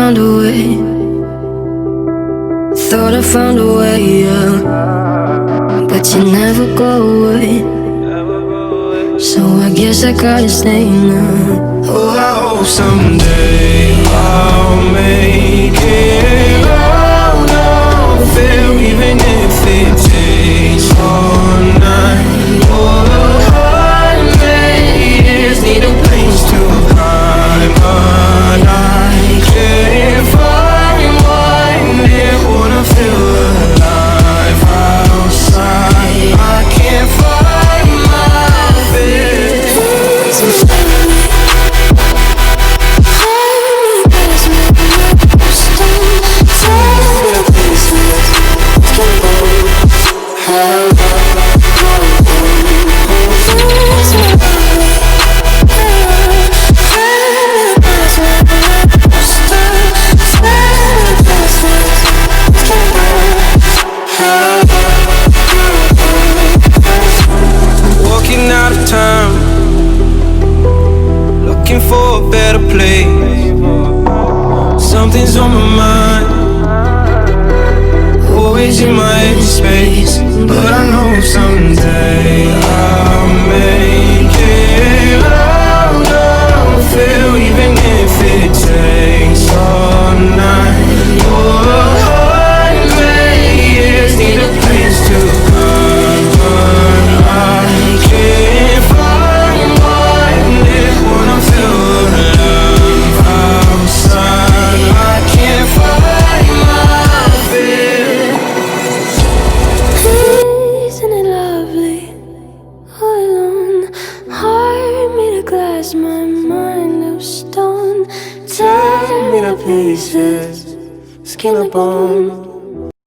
found a way. Thought I found a way, yeah. But you never go away. So I guess I gotta stay now. Oh, I hope someday I'll make it out of there, even if it takes all night or 100 years. Need a place to hide, but I can't find one that wanna feel alive outside. I can't find my fear. Walking out of town, looking for a better place. Something's on my mind, always in my empty space. But I know someday I'll make it out of here, even if it takes all night or 100 years. Need a place to run, but I can't find one that wanna feel alive outside. I can't find my fear. Isn't it lovely? All alone, heart made of glass, my mind of stone. Tear me to pieces, skin and bone.